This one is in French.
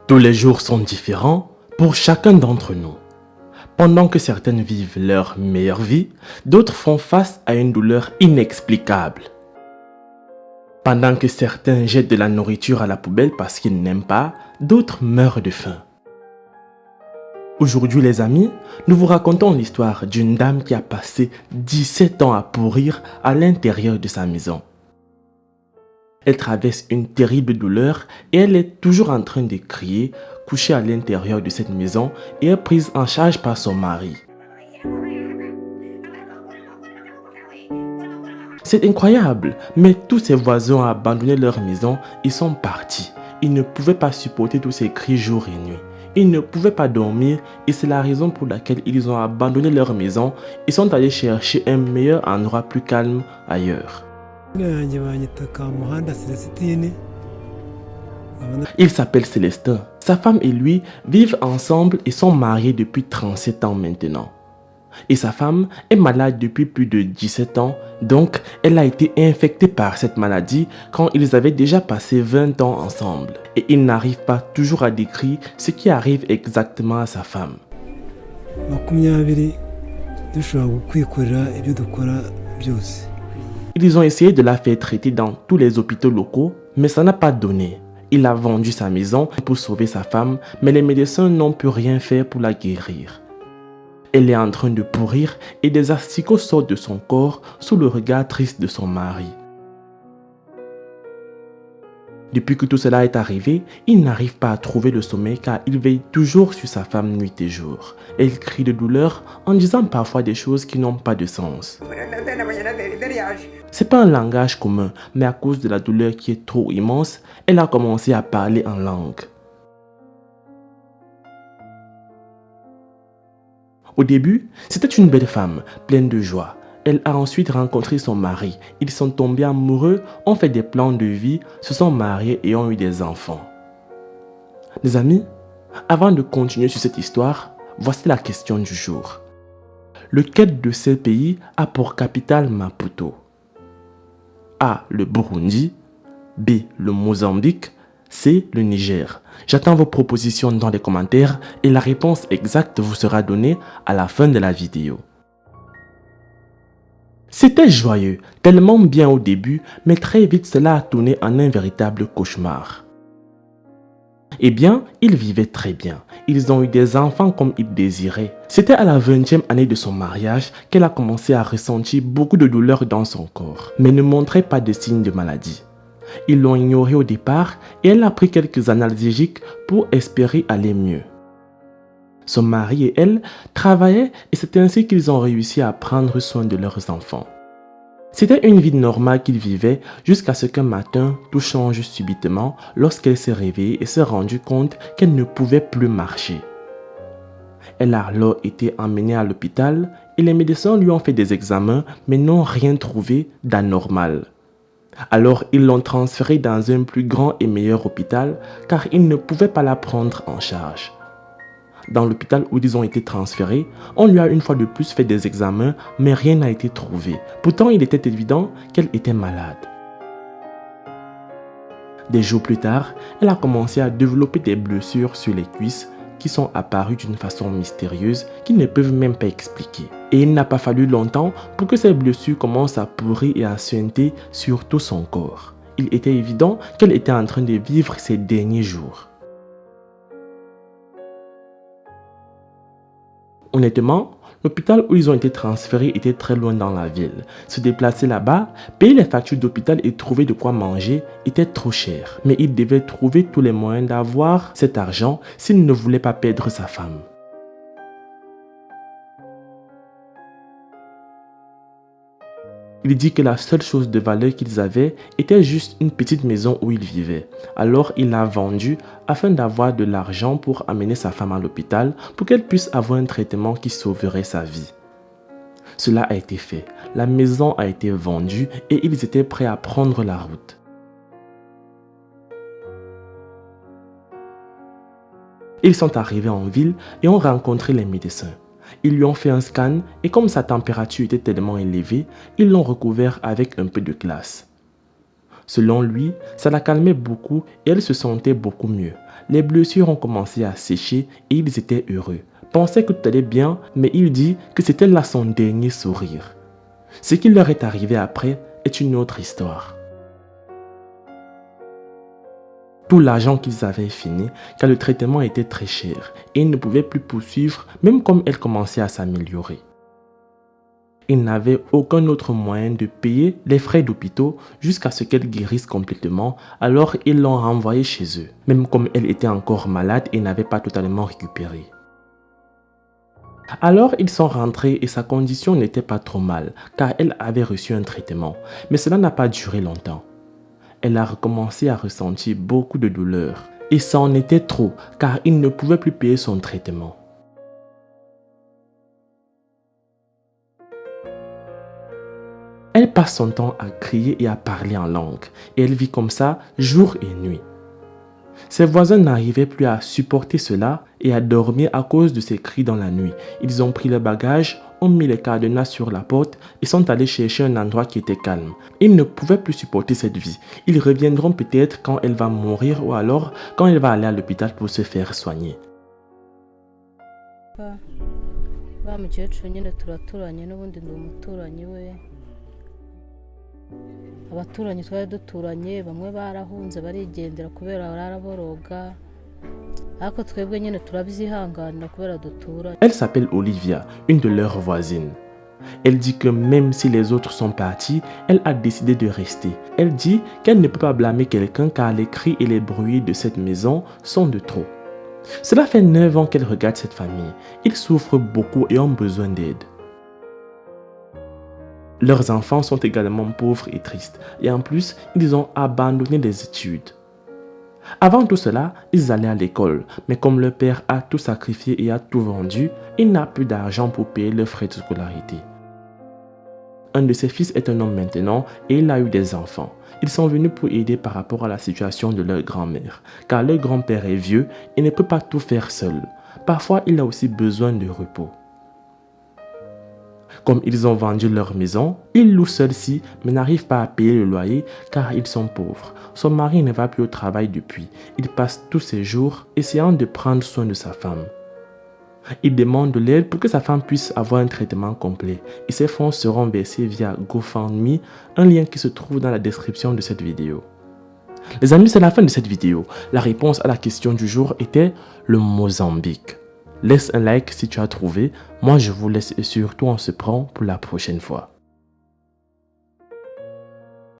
Tous les jours sont différents pour chacun d'entre nous. Pendant que certaines vivent leur meilleure vie, d'autres font face à une douleur inexplicable. Pendant que certains jettent de la nourriture à la poubelle parce qu'ils n'aiment pas, d'autres meurent de faim. Aujourd'hui les amis, nous vous racontons l'histoire d'une dame qui a passé 17 ans à pourrir à l'intérieur de sa maison. Elle traverse une terrible douleur et elle est toujours en train de crier, couchée à l'intérieur de cette maison et est prise en charge par son mari. C'est incroyable, mais tous ses voisins ont abandonné leur maison et sont partis. Ils ne pouvaient pas supporter tous ces cris jour et nuit. Ils ne pouvaient pas dormir et c'est la raison pour laquelle ils ont abandonné leur maison et sont allés chercher un meilleur endroit plus calme ailleurs. Il s'appelle Célestin. Sa femme et lui vivent ensemble et sont mariés depuis 37 ans maintenant. Et sa femme est malade depuis plus de 17 ans, donc elle a été infectée par cette maladie quand ils avaient déjà passé 20 ans ensemble. Et il n'arrive pas toujours à décrire ce qui arrive exactement à sa femme. Ils ont essayé de la faire traiter dans tous les hôpitaux locaux, mais ça n'a pas donné. Il a vendu sa maison pour sauver sa femme, mais les médecins n'ont pu rien faire pour la guérir. Elle est en train de pourrir et des asticots sortent de son corps sous le regard triste de son mari. Depuis que tout cela est arrivé, il n'arrive pas à trouver le sommeil car il veille toujours sur sa femme nuit et jour. Elle crie de douleur en disant parfois des choses qui n'ont pas de sens. C'est pas un langage commun, mais à cause de la douleur qui est trop immense, elle a commencé à parler en langue. Au début, c'était une belle femme, pleine de joie. Elle a ensuite rencontré son mari. Ils sont tombés amoureux, ont fait des plans de vie, se sont mariés et ont eu des enfants. Les amis, avant de continuer sur cette histoire, voici la question du jour. Lequel de ces pays a pour capitale Maputo? A. Le Burundi. B. Le Mozambique. C. Le Niger. J'attends vos propositions dans les commentaires et la réponse exacte vous sera donnée à la fin de la vidéo. C'était joyeux, tellement bien au début, mais très vite cela a tourné en un véritable cauchemar. Eh bien, ils vivaient très bien. Ils ont eu des enfants comme ils désiraient. C'était à la 20e année de son mariage qu'elle a commencé à ressentir beaucoup de douleur dans son corps, mais ne montrait pas de signes de maladie. Ils l'ont ignorée au départ et elle a pris quelques analgésiques pour espérer aller mieux. Son mari et elle travaillaient et c'est ainsi qu'ils ont réussi à prendre soin de leurs enfants. C'était une vie normale qu'ils vivaient jusqu'à ce qu'un matin, tout change subitement lorsqu'elle s'est réveillée et s'est rendue compte qu'elle ne pouvait plus marcher. Elle a alors été emmenée à l'hôpital et les médecins lui ont fait des examens mais n'ont rien trouvé d'anormal. Alors ils l'ont transférée dans un plus grand et meilleur hôpital car ils ne pouvaient pas la prendre en charge. Dans l'hôpital où ils ont été transférés, on lui a une fois de plus fait des examens mais rien n'a été trouvé. Pourtant il était évident qu'elle était malade. Des jours plus tard, elle a commencé à développer des blessures sur les cuisses qui sont apparues d'une façon mystérieuse qu'ils ne peuvent même pas expliquer. Et il n'a pas fallu longtemps pour que ces blessures commencent à pourrir et à suinter sur tout son corps. Il était évident qu'elle était en train de vivre ses derniers jours. Honnêtement, l'hôpital où ils ont été transférés était très loin dans la ville. Se déplacer là-bas, payer les factures d'hôpital et trouver de quoi manger était trop cher. Mais il devait trouver tous les moyens d'avoir cet argent s'il ne voulait pas perdre sa femme. Il dit que la seule chose de valeur qu'ils avaient était juste une petite maison où ils vivaient. Alors il l'a vendue afin d'avoir de l'argent pour amener sa femme à l'hôpital pour qu'elle puisse avoir un traitement qui sauverait sa vie. Cela a été fait. La maison a été vendue et ils étaient prêts à prendre la route. Ils sont arrivés en ville et ont rencontré les médecins. Ils lui ont fait un scan et comme sa température était tellement élevée, ils l'ont recouvert avec un peu de glace. Selon lui, ça la calmait beaucoup et elle se sentait beaucoup mieux. les blessures ont commencé à sécher et ils étaient heureux. Pensaient que tout allait bien, mais il dit que c'était là son dernier sourire. Ce qui leur est arrivé après est une autre histoire. Tout l'argent qu'ils avaient fini car le traitement était très cher et ils ne pouvaient plus poursuivre même comme elle commençait à s'améliorer. Ils n'avaient aucun autre moyen de payer les frais d'hôpital jusqu'à ce qu'elle guérisse complètement, alors ils l'ont renvoyée chez eux, même comme elle était encore malade et n'avait pas totalement récupéré. Alors ils sont rentrés et sa condition n'était pas trop mal car elle avait reçu un traitement, mais cela n'a pas duré longtemps. Elle a recommencé à ressentir beaucoup de douleur et ça en était trop car il ne pouvait plus payer son traitement. Elle passe son temps à crier et à parler en langue et elle vit comme ça jour et nuit. Ses voisins n'arrivaient plus à supporter cela et à dormir à cause de ses cris dans la nuit. Ils ont pris leurs bagages, ont mis les cadenas sur la porte et sont allés chercher un endroit qui était calme. Ils ne pouvaient plus supporter cette vie. Ils reviendront peut-être quand elle va mourir ou alors quand elle va aller à l'hôpital pour se faire soigner. Abaturanyi twari duturanye bamwe barahunze barigendera kubera baraboroga ariko twebwe nyene turabyihanganira kubera duturanye. Elle s'appelle Olivia, une de leurs voisines. Elle dit que même si les autres sont partis, elle a décidé de rester. Elle dit qu'elle ne peut pas blâmer quelqu'un car les cris et les bruits de cette maison sont de trop. Cela fait 9 ans qu'elle regarde cette famille. Ils souffrent beaucoup et ont besoin d'aide. Leurs enfants sont également pauvres et tristes et en plus, ils ont abandonné les études. Avant tout cela, ils allaient à l'école, mais comme leur père a tout sacrifié et a tout vendu, il n'a plus d'argent pour payer leurs frais de scolarité. Un de ses fils est un homme maintenant et il a eu des enfants. Ils sont venus pour aider par rapport à la situation de leur grand-mère, car leur grand-père est vieux et ne peut pas tout faire seul. Parfois, il a aussi besoin de repos. Comme ils ont vendu leur maison, ils louent celle-ci mais n'arrivent pas à payer le loyer car ils sont pauvres. Son mari ne va plus au travail depuis. Il passe tous ses jours essayant de prendre soin de sa femme. Il demande de l'aide pour que sa femme puisse avoir un traitement complet et ses fonds seront versés via GoFundMe, un lien qui se trouve dans la description de cette vidéo. Les amis, c'est la fin de cette vidéo. La réponse à la question du jour était le Mozambique. Laisse un like si tu as trouvé. Moi, je vous laisse et surtout on se prend pour la prochaine fois.